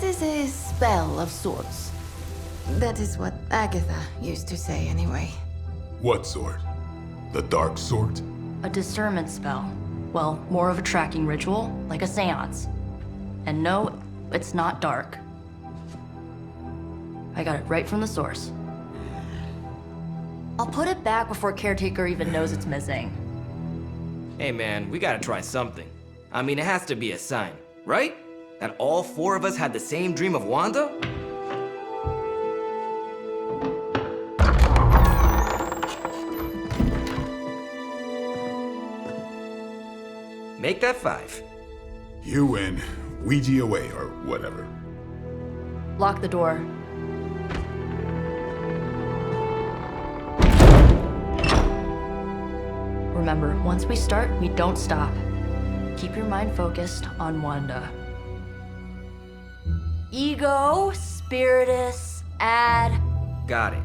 is a spell of sorts. That is what Agatha used to say anyway. What sort? The dark sort? A discernment spell. Well, more of a tracking ritual, like a seance. And no, it's not dark. I got it right from the source. I'll put it back before Caretaker even knows it's missing. Hey man, we gotta try something. I mean, it has to be a sign, right? That all four of us had the same dream of Wanda? Make that 5. You win. Ouija away, or whatever. Lock the door. Remember, once we start, we don't stop. Keep your mind focused on Wanda. Ego, spiritus, add... Got it.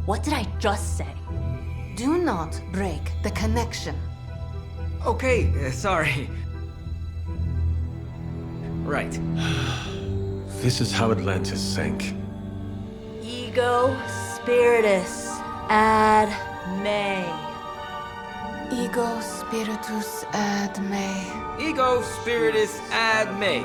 What did I just say? Do not break the connection. Okay, sorry. Right. This is how Atlantis sank. Ego, spiritus, ad me. Ego spiritus ad me. Ego spiritus ad me.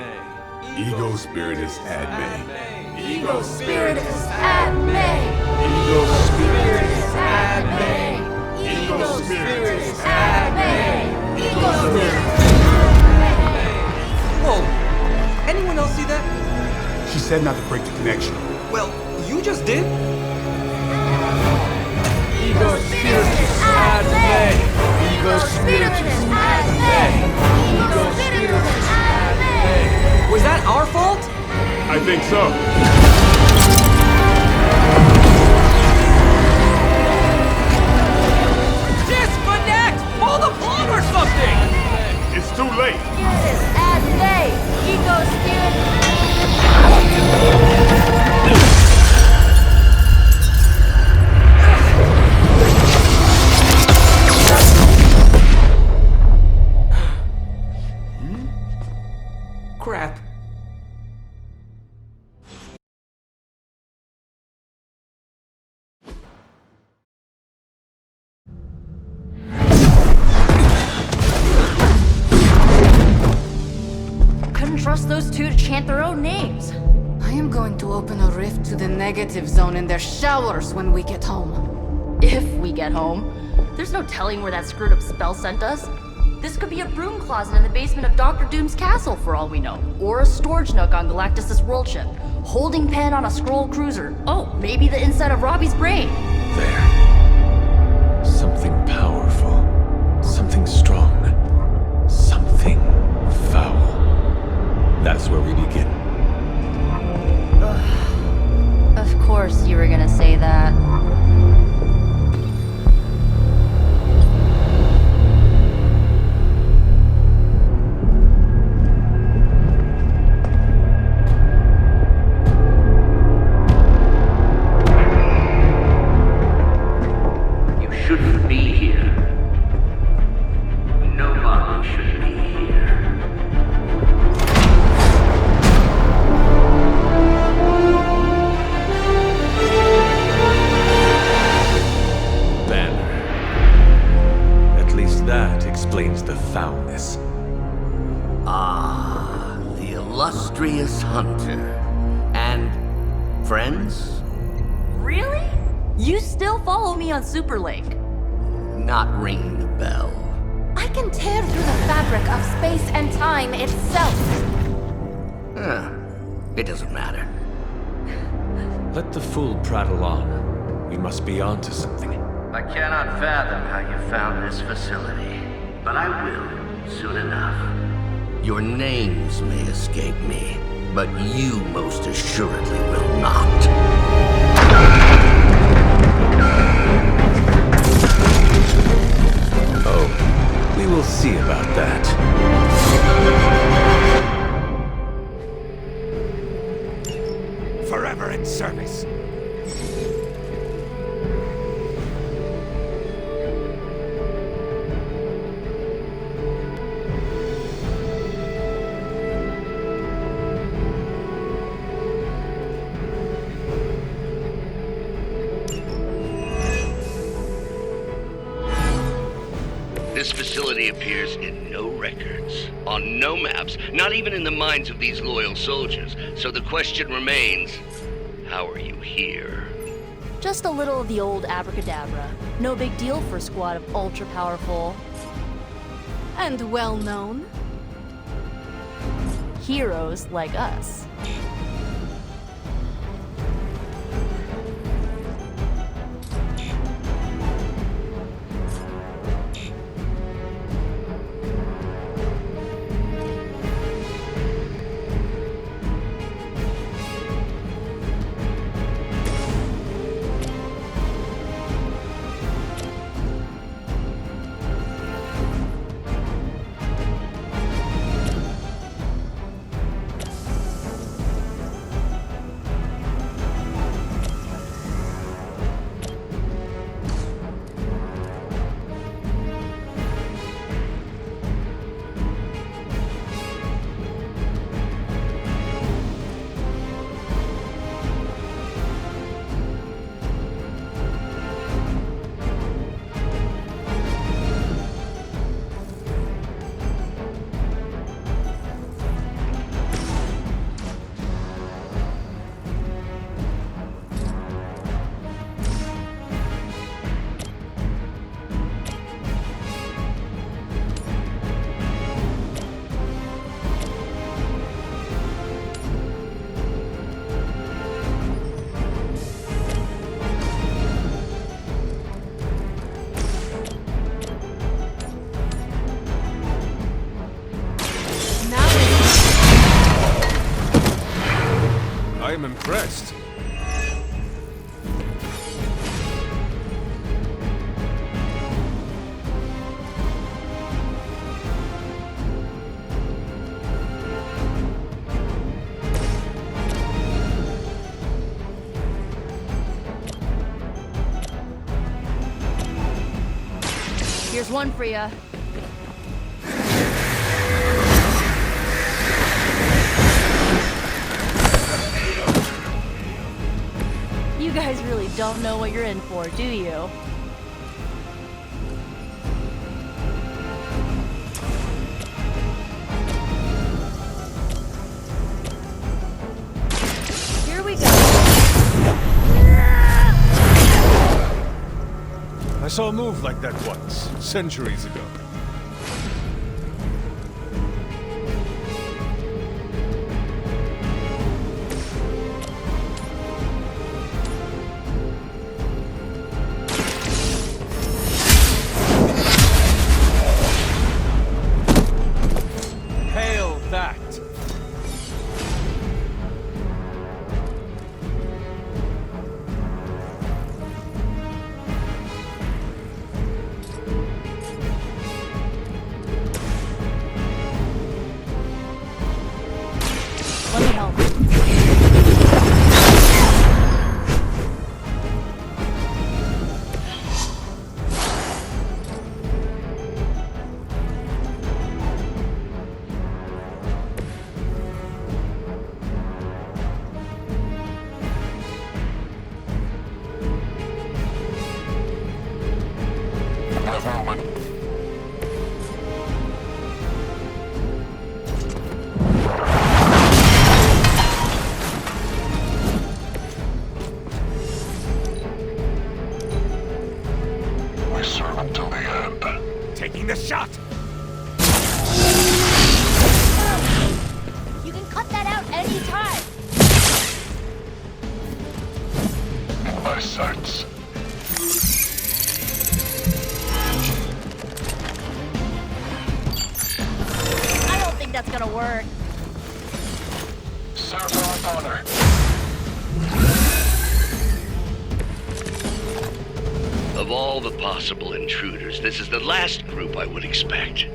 Ego spiritus ad me. Ego, spiritus, ad me. Ego spiritus ad me. Ego, spiritus ad me. Ego, spiritus. Whoa! Anyone else see that? She said not to break the connection. Well, you just did. Ego, spiritus, ad me. Ego, spiritus, ad me. Ego, spiritus, ad me. Was that our fault? I think so. Disconnect! Pull the plug or something! It's too late. Spiritus, ad me. Ego, spiritus. Crap. Couldn't trust those two to chant their own names. I am going to open a rift to the negative zone in their showers when we get home. If we get home. There's no telling where that screwed up spell sent us. This could be a broom closet in the basement of Dr. Doom's castle for all we know. Or a storage nook on Galactus' world ship. Holding pen on a scroll cruiser. Oh, maybe the inside of Robbie's brain. There. Something powerful. Something strong. Something foul. That's where we begin. Of course you were gonna say that. Shouldn't be here. Nobody should be here. Banner. At least that explains the foulness. Ah, the illustrious hunter. And friends? Really? You still follow me on Superlink? Not ringing the bell. I can tear through the fabric of space and time itself. It doesn't matter. Let the fool prattle on. We must be on to something. I cannot fathom how you found this facility, but I will soon enough. Your names may escape me, but you most assuredly will not. Oh, we will see about that. Forever in service. This facility appears in no records, on no maps, not even in the minds of these loyal soldiers. So the question remains, how are you here? Just a little of the old abracadabra. No big deal for a squad of ultra-powerful And well-known. heroes like us. I am impressed. Here's one for ya. You guys really don't know what you're in for, do you? Here we go. I saw a move like that once, centuries ago. Hail that! Let me help. We serve until the end. Taking the shot! You can cut that out anytime. In my sights. I don't think that's gonna work. Serve with honor. Of all the possible intruders, this is the last group I would expect.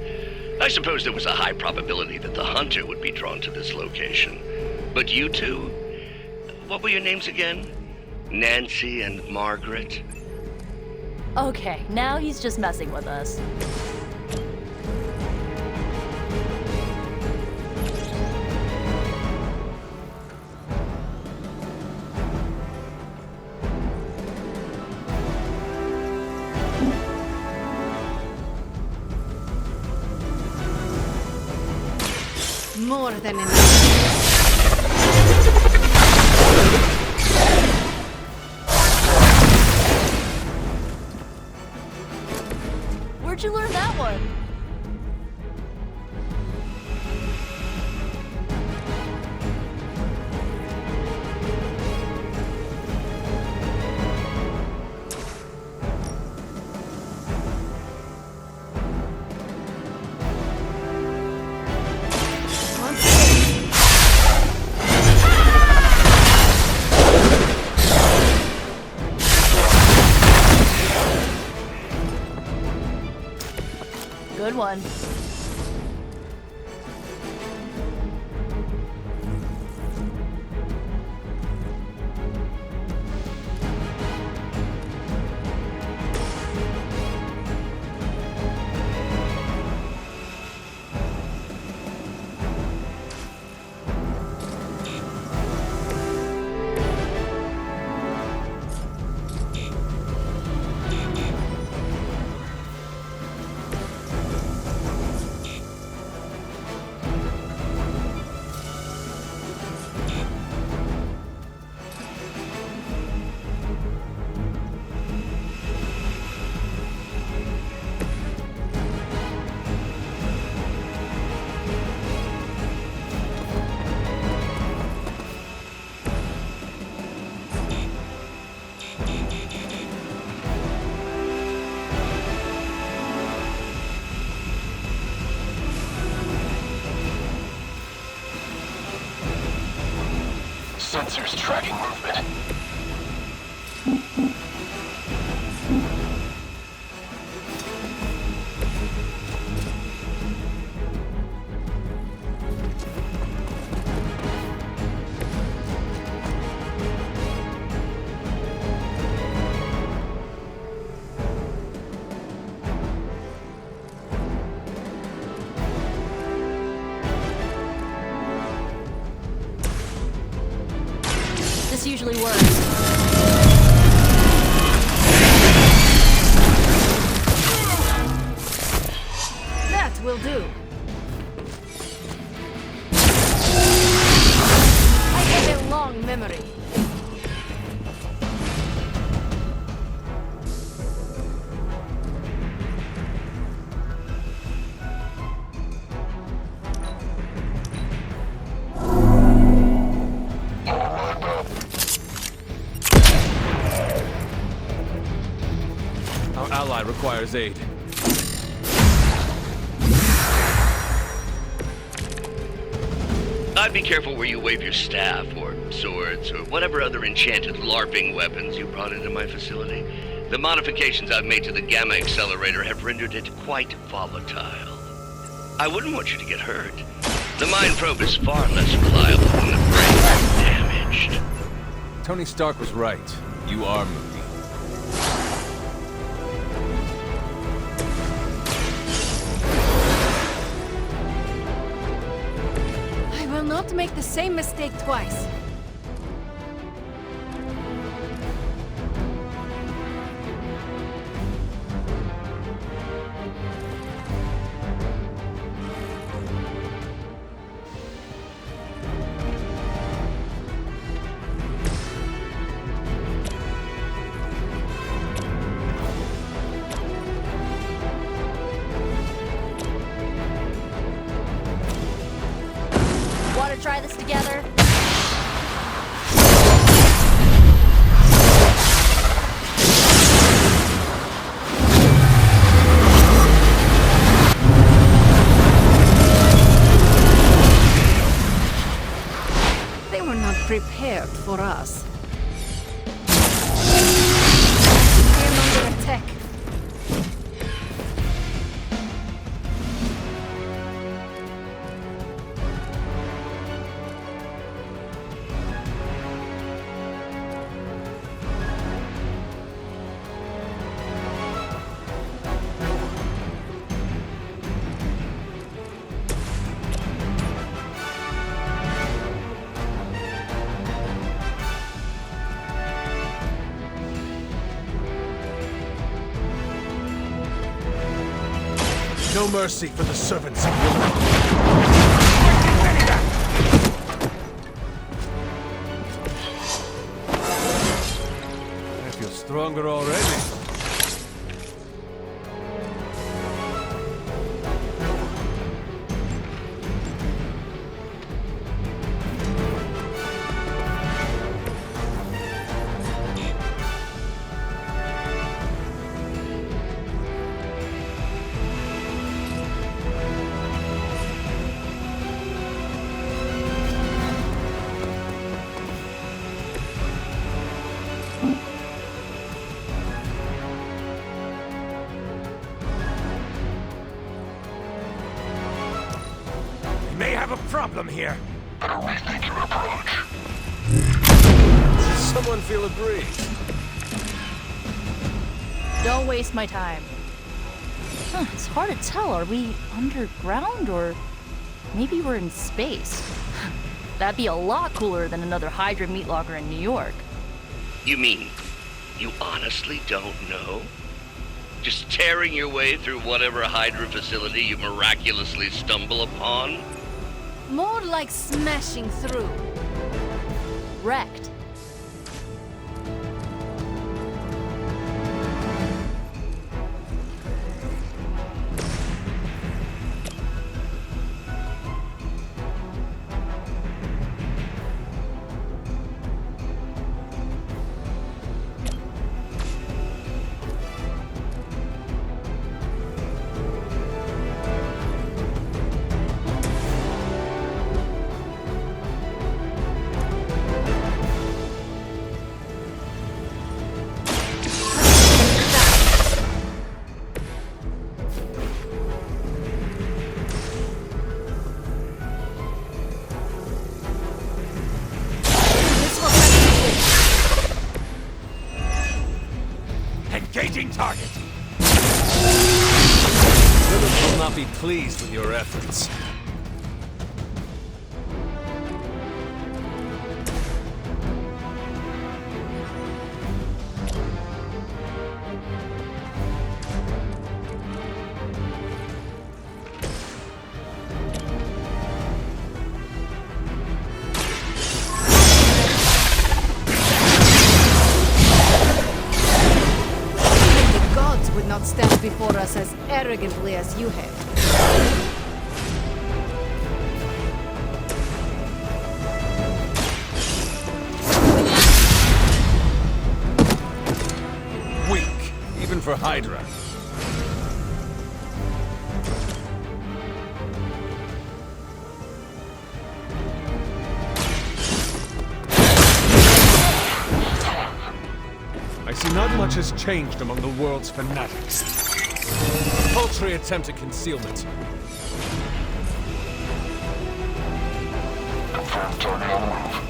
I suppose there was a high probability that the hunter would be drawn to this location. But you two? What were your names again? Nancy and Margaret? Okay, now he's just messing with us. more than enough. Where'd you learn that one? Good one. Sensors tracking movement. This usually works. That will do. I have a long memory. Our ally requires aid. I'd be careful where you wave your staff, or swords, or whatever other enchanted LARPing weapons you brought into my facility. The modifications I've made to the Gamma Accelerator have rendered it quite volatile. I wouldn't want you to get hurt. The Mind Probe is far less reliable when the brain is damaged. Tony Stark was right. You are Moody. I will not make the same mistake twice. Want to try this together? They were not prepared for us. I am under attack. No mercy for the servants of war. You're stronger already. May have a problem here. Better rethink your approach. Does someone feel a breeze? Don't waste my time. It's hard to tell. Are we underground or maybe we're in space? That'd be a lot cooler than another Hydra meat locker in New York. You mean, you honestly don't know? Just tearing your way through whatever Hydra facility you miraculously stumble upon? More like smashing through. Wrecked. Engaging target. Lilith will not be pleased with your efforts. Would not stand before us as arrogantly as you have. Weak, even for Hydra. I see not much has changed among the world's fanatics. A paltry attempt at concealment. Confirmed target on the move.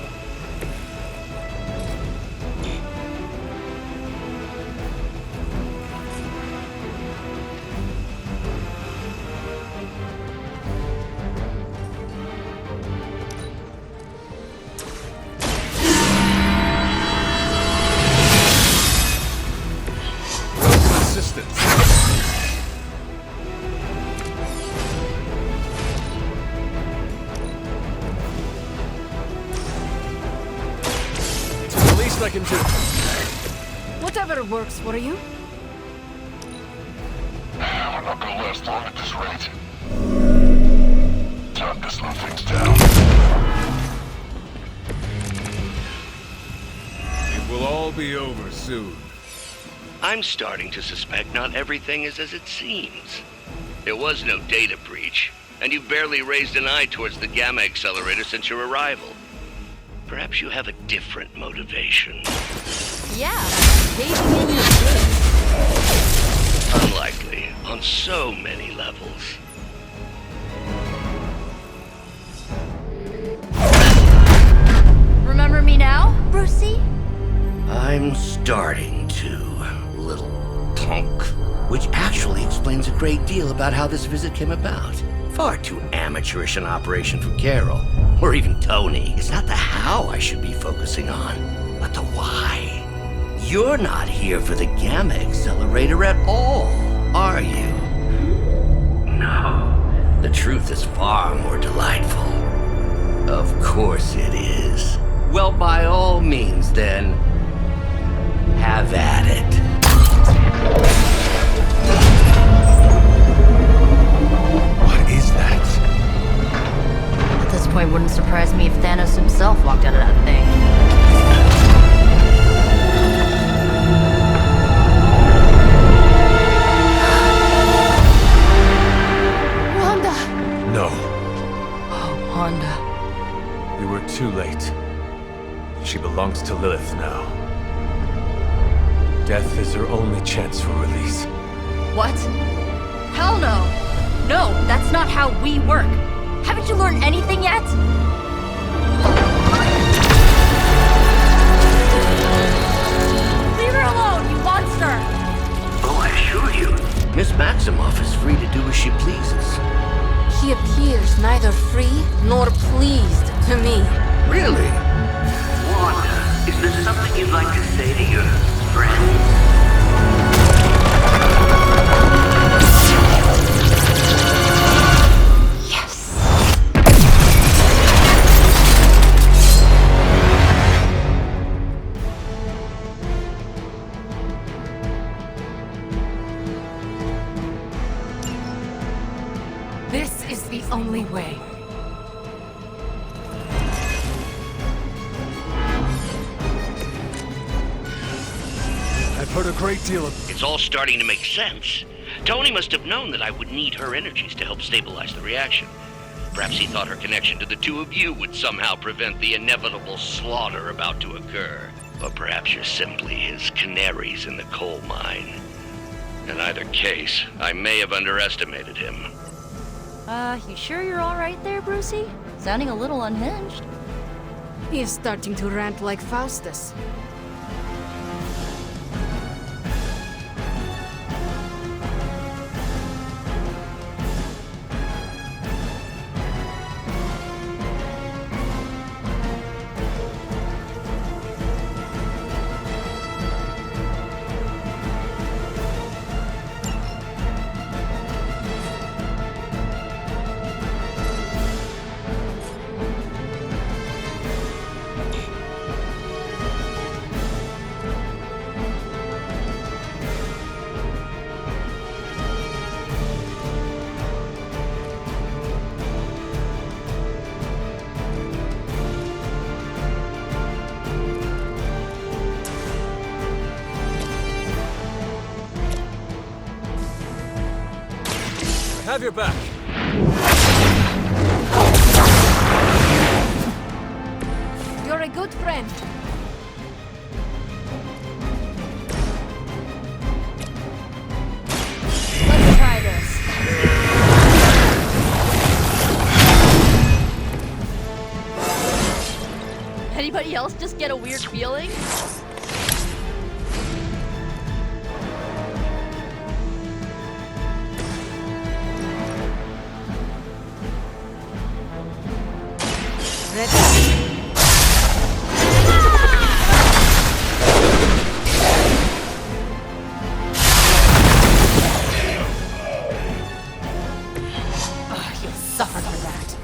I can do. Whatever works for you. I'm not gonna last long at this rate. Time to slow things down. It will all be over soon. I'm starting to suspect not everything is as it seems. There was no data breach, and you barely raised an eye towards the Gamma Accelerator since your arrival. Perhaps you have a different motivation. Yeah, caving in your boots. Unlikely, on so many levels. Remember me now, Brucey? I'm starting to, little punk. Which actually explains a great deal about how this visit came about. Far too amateurish an operation for Carol, or even Tony. It's not the how I should be focusing on, but the why. You're not here for the Gamma Accelerator at all, are you? No. The truth is far more delightful. Of course it is. Well, by all means, then, have at to Lilith now. Death is her only chance for release. What? Hell no! No, that's not how we work. Haven't you learned anything yet? Leave her alone, you monster! Oh, I assure you, Miss Maximoff is free to do as she pleases. She appears neither free nor pleased to me. Really? Wanda, is there something you'd like to say to your friends? This is the only way. I've heard a great deal of... It's all starting to make sense. Tony must have known that I would need her energies to help stabilize the reaction. Perhaps he thought her connection to the two of you would somehow prevent the inevitable slaughter about to occur. Or perhaps you're simply his canaries in the coal mine. In either case, I may have underestimated him. You sure you're alright there, Brucey? Sounding a little unhinged. He is starting to rant like Faustus. Have your back. You're a good friend. Let's try this. Anybody else just get a weird feeling? You'll suffer for that.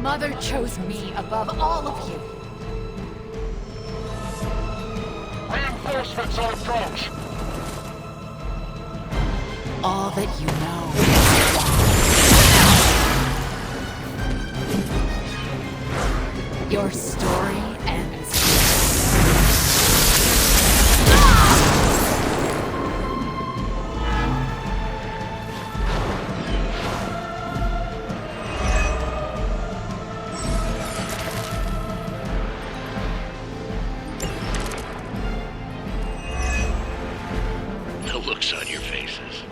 Mother chose me above all of you. Reinforcements on approach. All that you know is wrong. Your story ends The looks on your faces.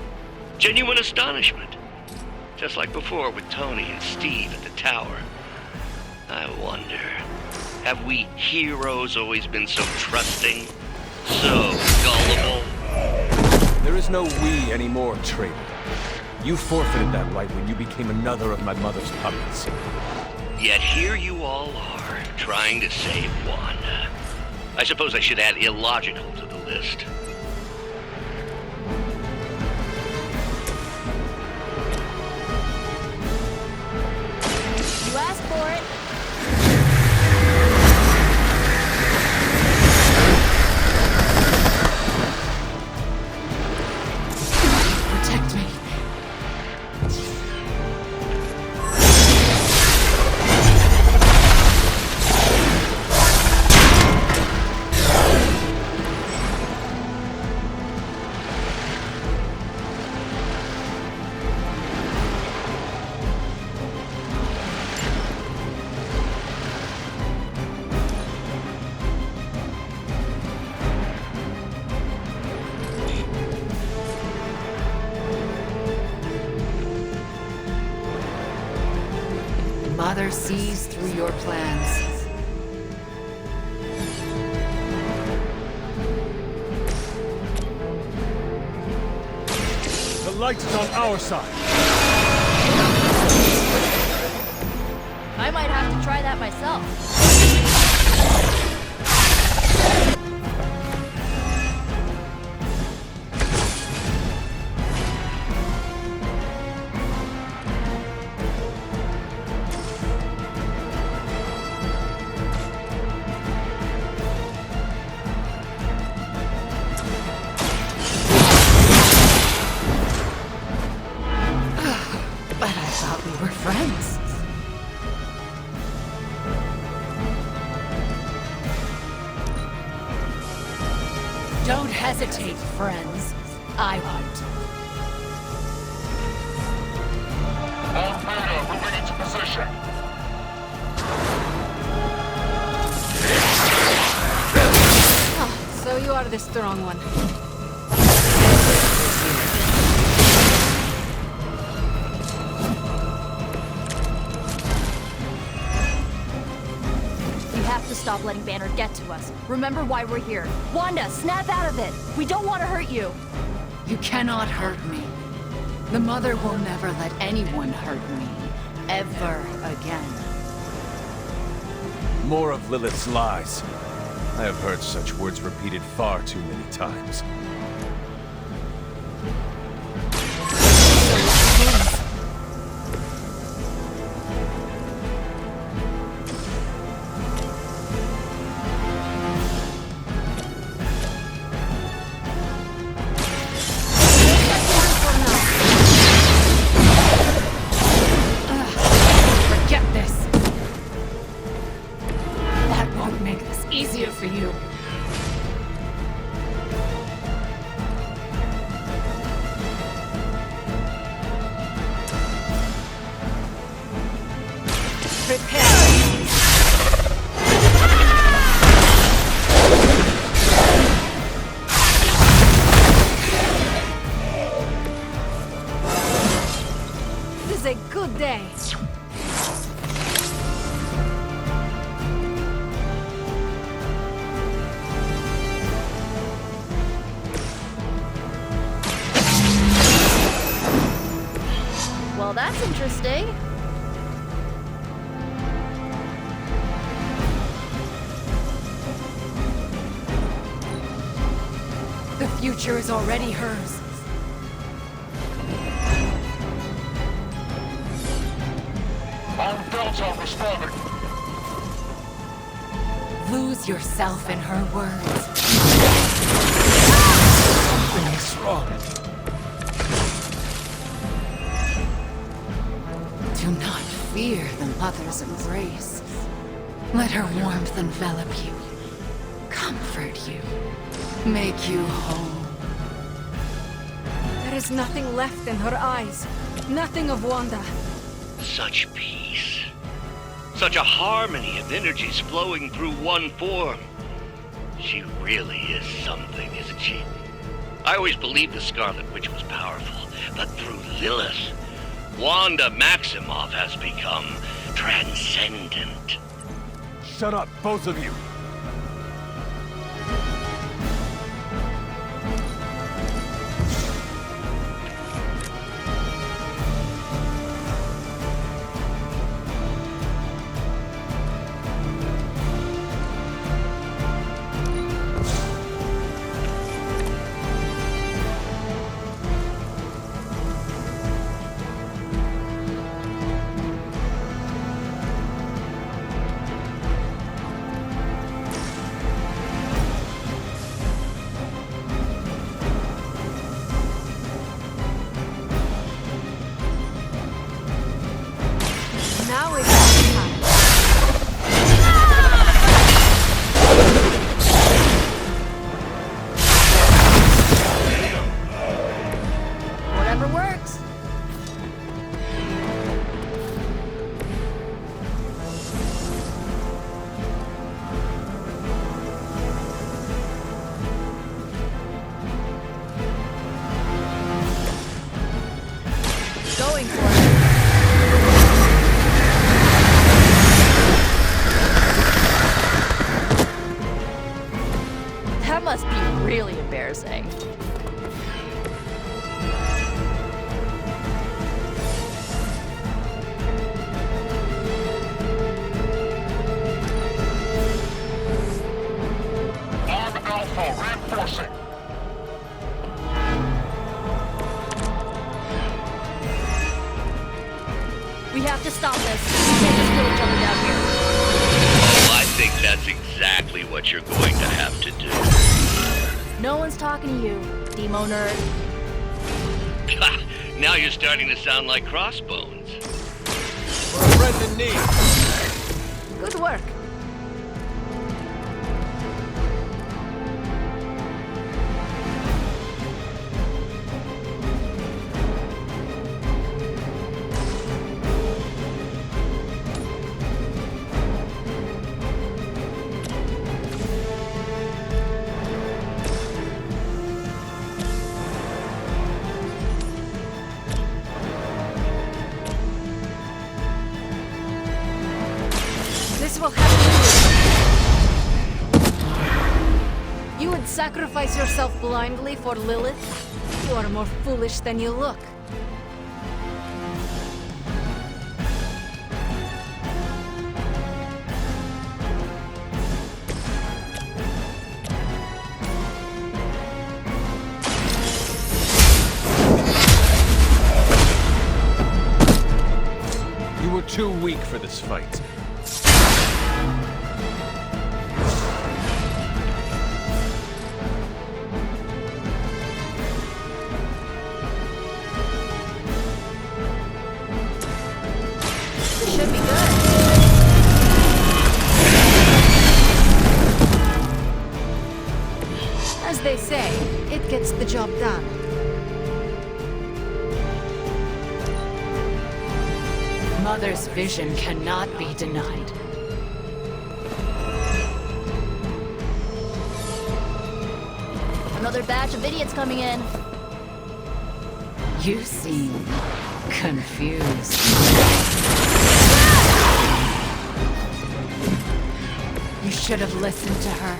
Genuine astonishment. Just like before with Tony and Steve at the tower. I wonder, have we heroes always been so trusting? So gullible? There is no we anymore, traitor. You forfeited that right when you became another of my mother's puppets. Yet here you all are, trying to save Wanda. I suppose I should add illogical to the list. Mother sees through your plans. The light is on our side. I might have to try that myself. But I thought we were friends. Don't hesitate, friends. I won't. All Beta moving into position. Oh, so you are the strong one. We have to stop letting Banner get to us. Remember why we're here. Wanda, snap out of it! We don't want to hurt you! You cannot hurt me. The Mother will never let anyone hurt me. Ever again. More of Lilith's lies. I have heard such words repeated far too many times. Forget this. That won't make this easier for you. Prepare. This is a good day. Well, that's interesting. The future is already hers. All Delta responding. Lose yourself in her words. Something is wrong. Do not fear the Mother's embrace. Let her warmth envelop you, comfort you, make you whole. There is nothing left in her eyes. Nothing of Wanda. Such peace. Such a harmony of energies flowing through one form. She really is something, isn't she? I always believed the Scarlet Witch was powerful, but through Lilith, Wanda Maximoff has become transcendent. Shut up, both of you. Now is the time. Whatever works. Going for it. We have to stop this. We can't just kill each other down here. Well, I think that's exactly what you're going to have to do. No one's talking to you, Demo nerd. Now you're starting to sound like Crossbones. For a friend in need. Good work. This will have to do. You would sacrifice yourself blindly for Lilith? You are more foolish than you look. You were too weak for this fight. This should be good. As they say, it gets the job done. Mother's vision cannot be denied. Another batch of idiots coming in. You seem confused. You should have listened to her.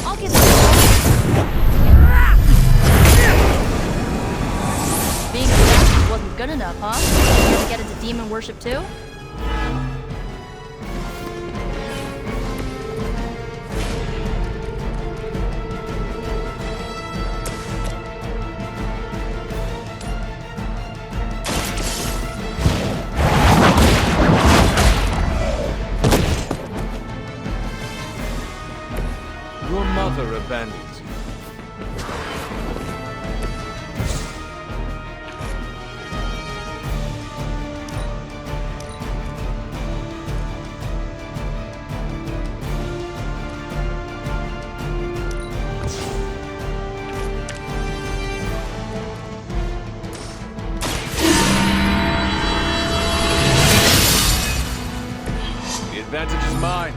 I'll get this. Being fast wasn't good enough, huh? You gonna get into demon worship too? Your mother abandons you. The advantage is mine.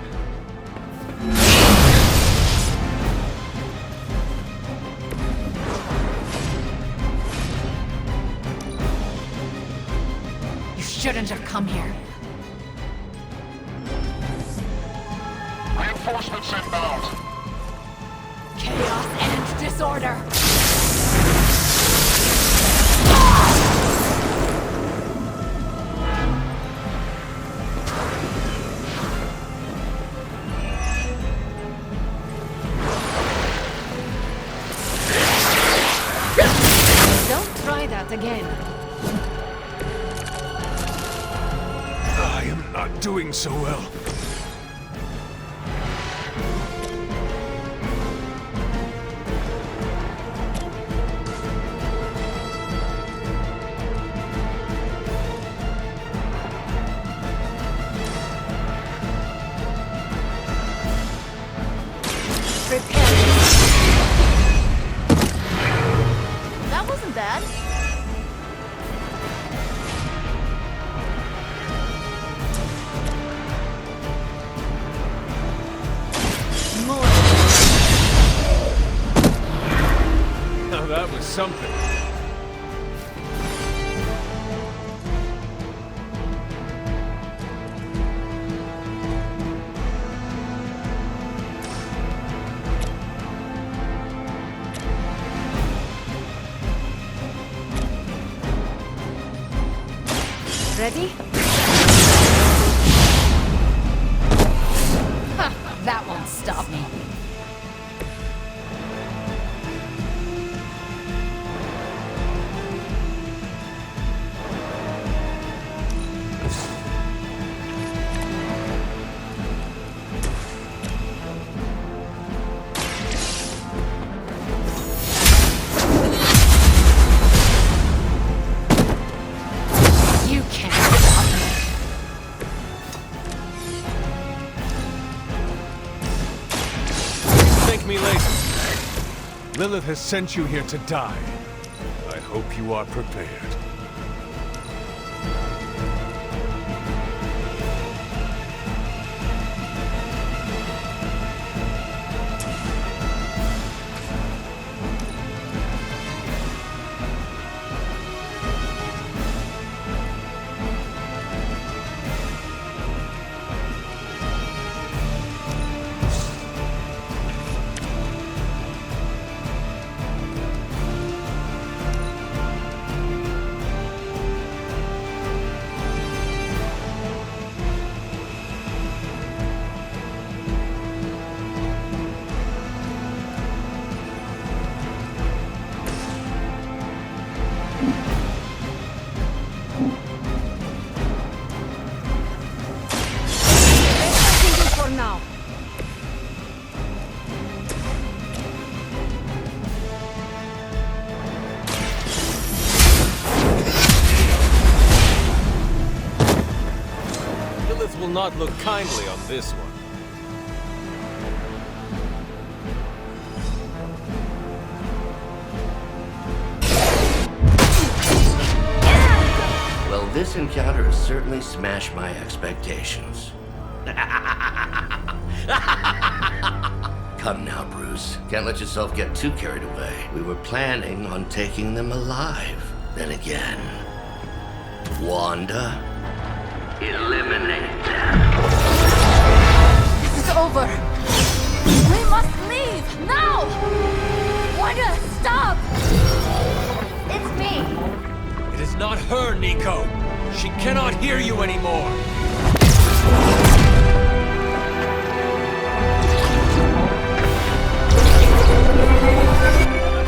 You shouldn't have come here. Reinforcements inbound. Chaos and disorder. Don't try that again. I am not doing so well. Prepare. That wasn't bad. More. Now that was something. Ready? That won't stop me. You can't stop me. Thank me later. Lilith has sent you here to die. I hope you are prepared. Will not look kindly on this one. Well, this encounter has certainly smashed my expectations. Come now, Bruce. Can't let yourself get too carried away. We were planning on taking them alive. Then again, Wanda, eliminate them. This is over. We must leave now. Wanda, stop. It's me. It is not her, Nico. She cannot hear you anymore.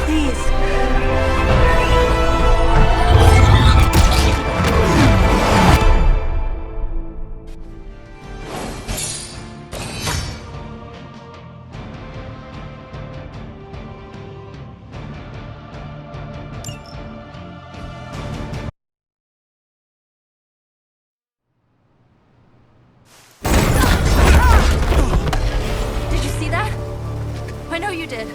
Please. I know you did.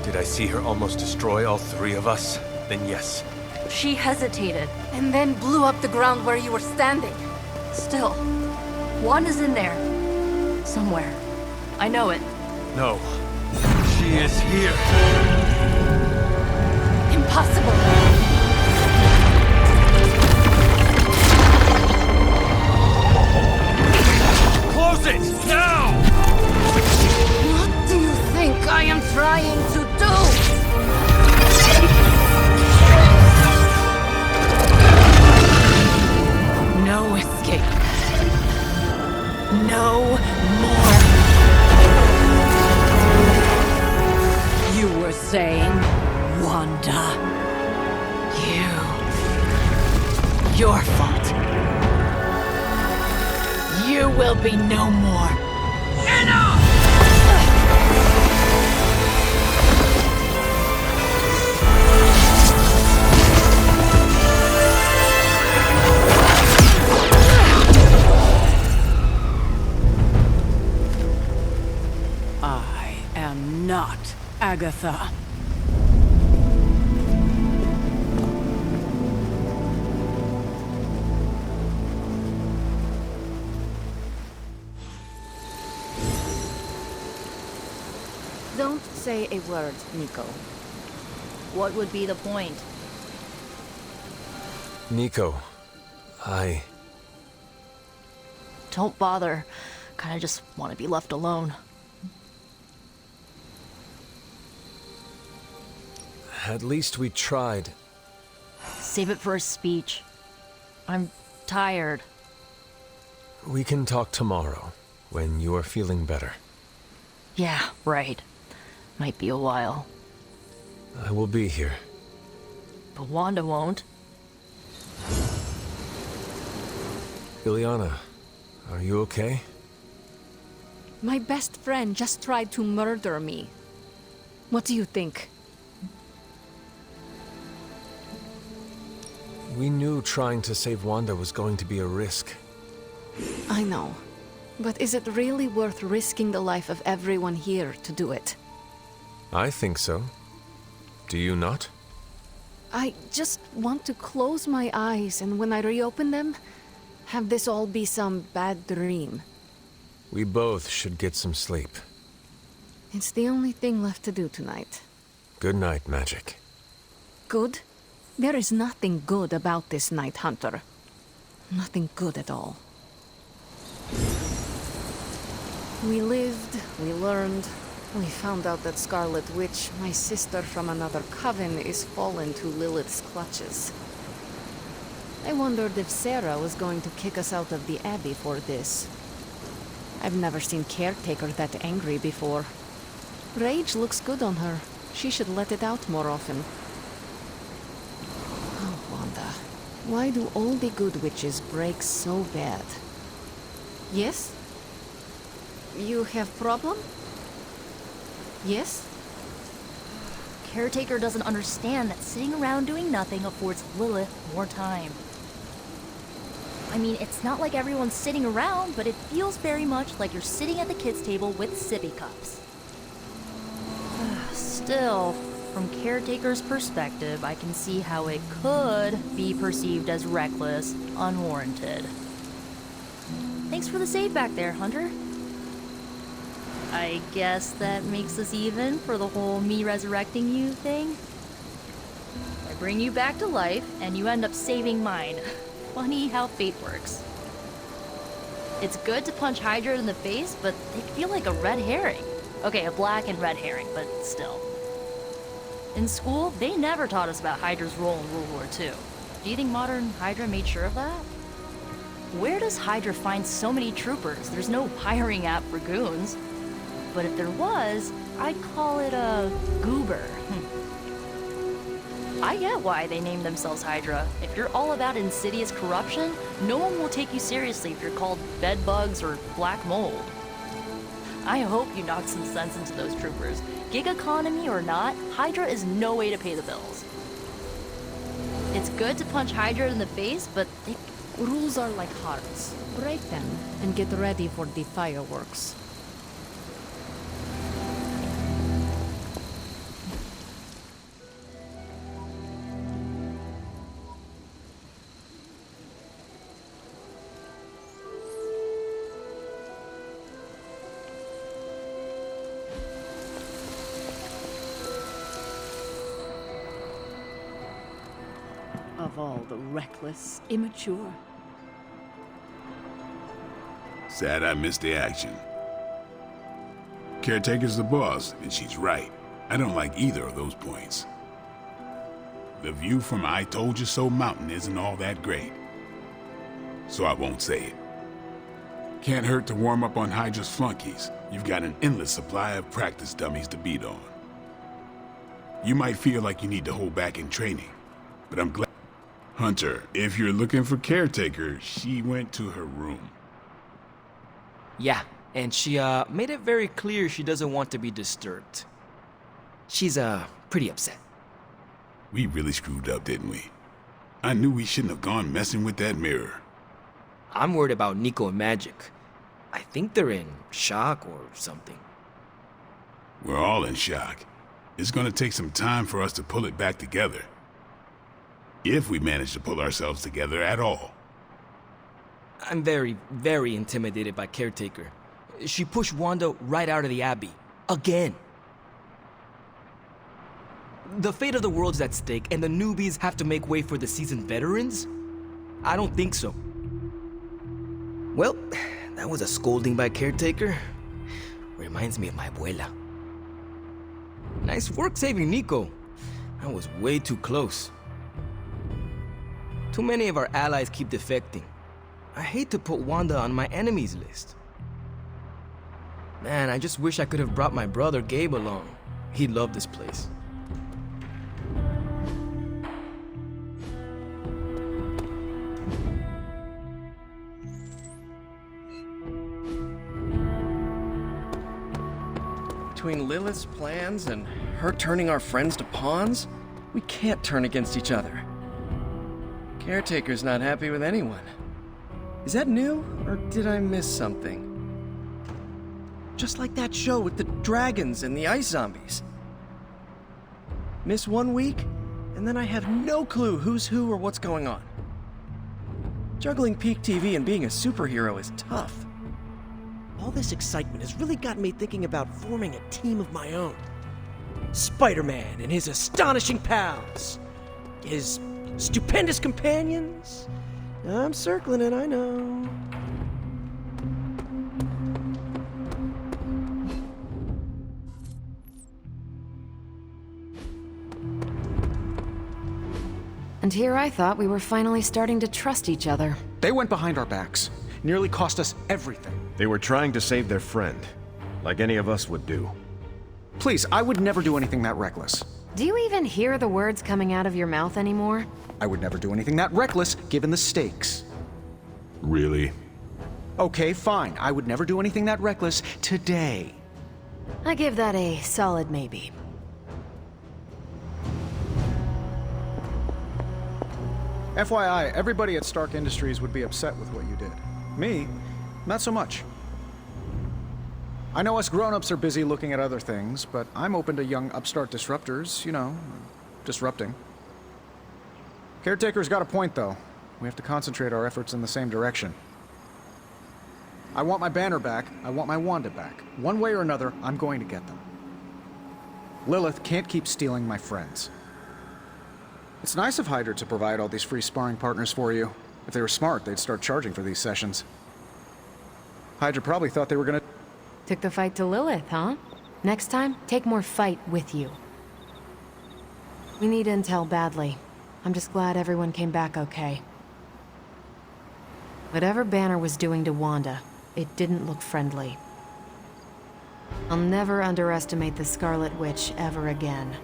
Did I see her almost destroy all three of us? Then yes. She hesitated. And then blew up the ground where you were standing. Still, Wanda's in there. Somewhere. I know it. No. She is here. Impossible. Close it! Now! What do you think I am trying to do? No escape. No more. You were saying, Wanda. Your fault. You will be no more. Enough! I am not Agatha. Don't say a word, Nico. What would be the point? Nico, Don't bother. Kinda just want to be left alone. At least we tried. Save it for a speech. I'm tired. We can talk tomorrow, when you are feeling better. Yeah, right. Might be a while. I will be here. But Wanda won't. Ileana, are you okay? My best friend just tried to murder me. What do you think? We knew trying to save Wanda was going to be a risk. I know. But is it really worth risking the life of everyone here to do it? I think so. Do you not? I just want to close my eyes and when I reopen them, have this all be some bad dream. We both should get some sleep. It's the only thing left to do tonight. Good night, Magic. Good? There is nothing good about this night, Hunter. Nothing good at all. We lived, we learned, we found out that Scarlet Witch, my sister from another coven, is fallen to Lilith's clutches. I wondered if Sarah was going to kick us out of the Abbey for this. I've never seen Caretaker that angry before. Rage looks good on her. She should let it out more often. Oh, Wanda. Why do all the good witches break so bad? Yes? You have problem? Yes? Caretaker doesn't understand that sitting around doing nothing affords Lilith more time. I mean, it's not like everyone's sitting around, but it feels very much like you're sitting at the kids' table with sippy cups. Still, from Caretaker's perspective, I can see how it could be perceived as reckless, unwarranted. Thanks for the save back there, Hunter. I guess that makes us even for the whole me resurrecting you thing. I bring you back to life, and you end up saving mine. Funny how fate works. It's good to punch Hydra in the face, but they feel like a red herring. Okay, a black and red herring, but still. In school, they never taught us about Hydra's role in World War II. Do you think modern Hydra made sure of that? Where does Hydra find so many troopers? There's no hiring app for goons. But if there was, I'd call it a goober. I get why they named themselves Hydra. If you're all about insidious corruption, no one will take you seriously if you're called bedbugs or black mold. I hope you knock some sense into those troopers. Gig economy or not, Hydra is no way to pay the bills. It's good to punch Hydra in the face, but rules are like hearts. Break them and get ready for the fireworks. Of all the reckless, immature. Sad I missed the action. Caretaker's the boss, and she's right. I don't like either of those points. The view from I Told You So Mountain isn't all that great. So I won't say it. Can't hurt to warm up on Hydra's flunkies. You've got an endless supply of practice dummies to beat on. You might feel like you need to hold back in training, but I'm glad. Hunter, if you're looking for Caretaker, she went to her room. Yeah, and she made it very clear she doesn't want to be disturbed. She's pretty upset. We really screwed up, didn't we? I knew we shouldn't have gone messing with that mirror. I'm worried about Nico and Magic. I think they're in shock or something. We're all in shock. It's gonna take some time for us to pull it back together. If we manage to pull ourselves together at all. I'm very, very intimidated by Caretaker. She pushed Wanda right out of the Abbey. Again. The fate of the world's at stake, and the newbies have to make way for the seasoned veterans? I don't think so. Well, that was a scolding by Caretaker. Reminds me of my abuela. Nice work saving Nico. That was way too close. Too many of our allies keep defecting. I hate to put Wanda on my enemies list. Man, I just wish I could have brought my brother Gabe along. He'd love this place. Between Lilith's plans and her turning our friends to pawns, we can't turn against each other. Caretaker's not happy with anyone. Is that new, or did I miss something? Just like that show with the dragons and the ice zombies. Miss 1 week, and then I have no clue who's who or what's going on. Juggling peak TV and being a superhero is tough. All this excitement has really got me thinking about forming a team of my own. Spider-Man and his astonishing pals. His stupendous companions. I'm circling it, I know. And here I thought we were finally starting to trust each other. They went behind our backs. Nearly cost us everything. They were trying to save their friend, like any of us would do. Please, I would never do anything that reckless. Do you even hear the words coming out of your mouth anymore? I would never do anything that reckless, given the stakes. Really? Okay, fine. I would never do anything that reckless today. I give that a solid maybe. FYI, everybody at Stark Industries would be upset with what you did. Me, not so much. I know us grown-ups are busy looking at other things, but I'm open to young upstart disruptors, you know, disrupting. Caretaker's got a point, though. We have to concentrate our efforts in the same direction. I want my Banner back, I want my Wanda back. One way or another, I'm going to get them. Lilith can't keep stealing my friends. It's nice of Hydra to provide all these free sparring partners for you. If they were smart, they'd start charging for these sessions. Hydra probably thought they were gonna... Took the fight to Lilith, huh? Next time, take more fight with you. We need intel badly. I'm just glad everyone came back okay. Whatever Banner was doing to Wanda, it didn't look friendly. I'll never underestimate the Scarlet Witch ever again.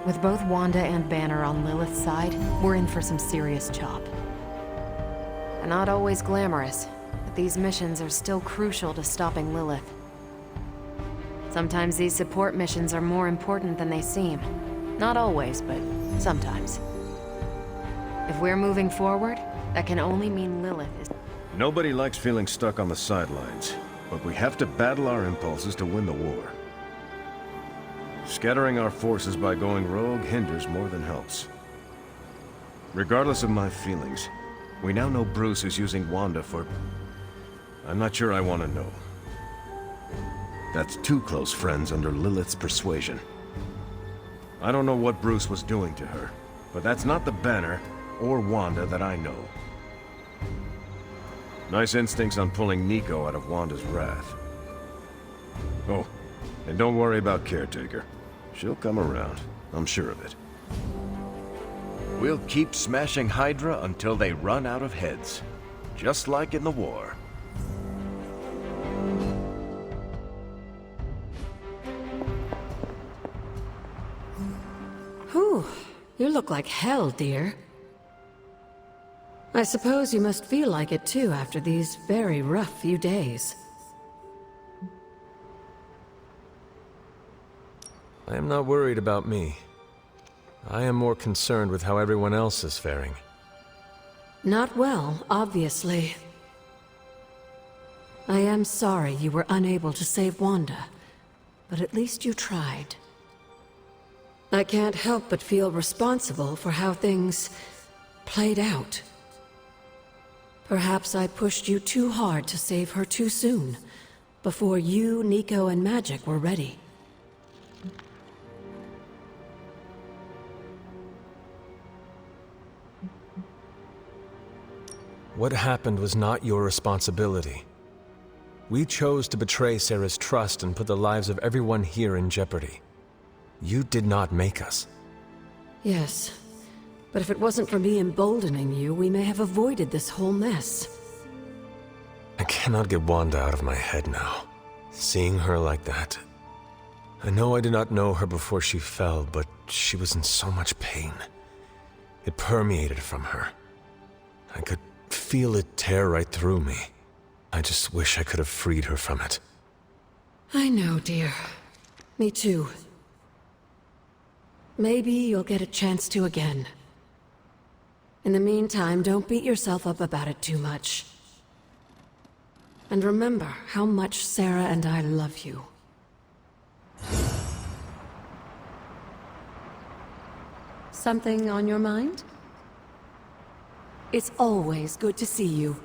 With both Wanda and Banner on Lilith's side, we're in for some serious chop. They're not always glamorous, but these missions are still crucial to stopping Lilith. Sometimes these support missions are more important than they seem. Not always, but sometimes. If we're moving forward, that can only mean Lilith is... Nobody likes feeling stuck on the sidelines, but we have to battle our impulses to win the war. Scattering our forces by going rogue hinders more than helps. Regardless of my feelings, we now know Bruce is using Wanda for... I'm not sure I want to know. That's two close friends under Lilith's persuasion. I don't know what Bruce was doing to her, but that's not the Banner or Wanda that I know. Nice instincts on pulling Nico out of Wanda's wrath. Oh, and don't worry about Caretaker. She'll come around, I'm sure of it. We'll keep smashing Hydra until they run out of heads. Just like in the war. Whew, you look like hell, dear. I suppose you must feel like it too after these very rough few days. I am not worried about me. I am more concerned with how everyone else is faring. Not well, obviously. I am sorry you were unable to save Wanda, but at least you tried. I can't help but feel responsible for how things played out. Perhaps I pushed you too hard to save her too soon, before you, Nico, and Magic were ready. What happened was not your responsibility. We chose to betray Sarah's trust and put the lives of everyone here in jeopardy. You did not make us. Yes, But if it wasn't for me emboldening you, we may have avoided this whole mess. I cannot get Wanda out of my head now. Seeing her like that. I know I did not know her before she fell, but she was in so much pain. It permeated from her. I could feel it tear right through me. I just wish I could have freed her from it. I know, dear. Me too. Maybe you'll get a chance to again. In the meantime, don't beat yourself up about it too much. And remember how much Sarah and I love you. Something on your mind? It's always good to see you.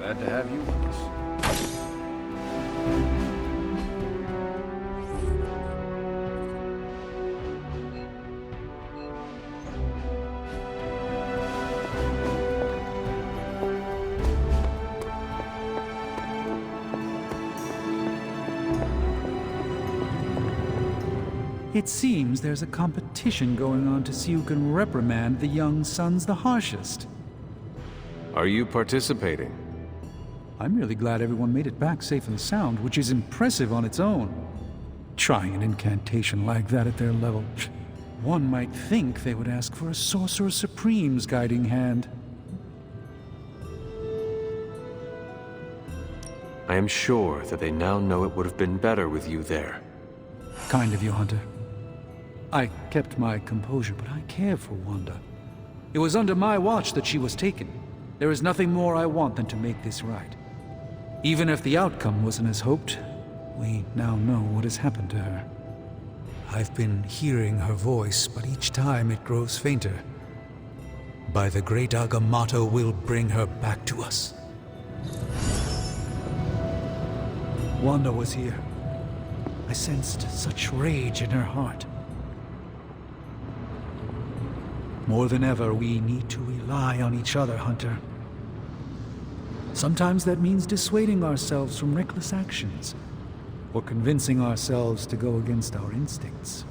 Glad to have you with us. It seems there's a competition going on to see who can reprimand the young sons the harshest. Are you participating? I'm really glad everyone made it back safe and sound, which is impressive on its own. Trying an incantation like that at their level, one might think they would ask for a Sorcerer Supreme's guiding hand. I am sure that they now know it would have been better with you there. Kind of you, Hunter. I kept my composure, but I care for Wanda. It was under my watch that she was taken. There is nothing more I want than to make this right. Even if the outcome wasn't as hoped, we now know what has happened to her. I've been hearing her voice, but each time it grows fainter. By the great Agamotto, we'll bring her back to us. Wanda was here. I sensed such rage in her heart. More than ever, we need to rely on each other, Hunter. Sometimes that means dissuading ourselves from reckless actions, or convincing ourselves to go against our instincts.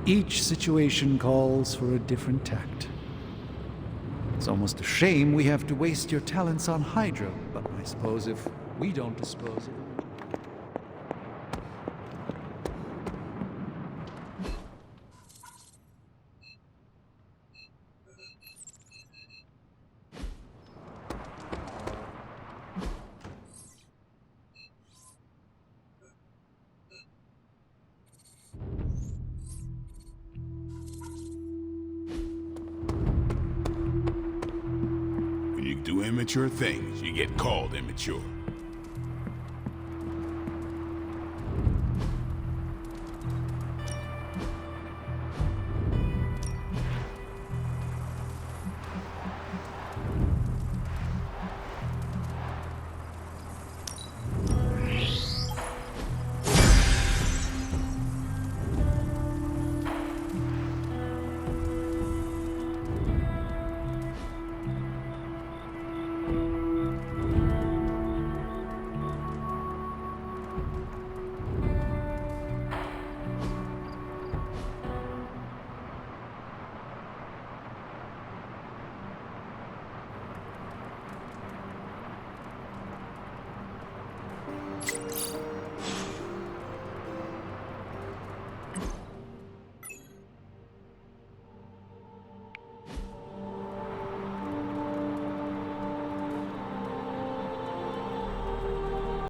Each situation calls for a different tact. It's almost a shame we have to waste your talents on Hydra, but I suppose if we don't dispose of it. When you do immature things, you get called immature.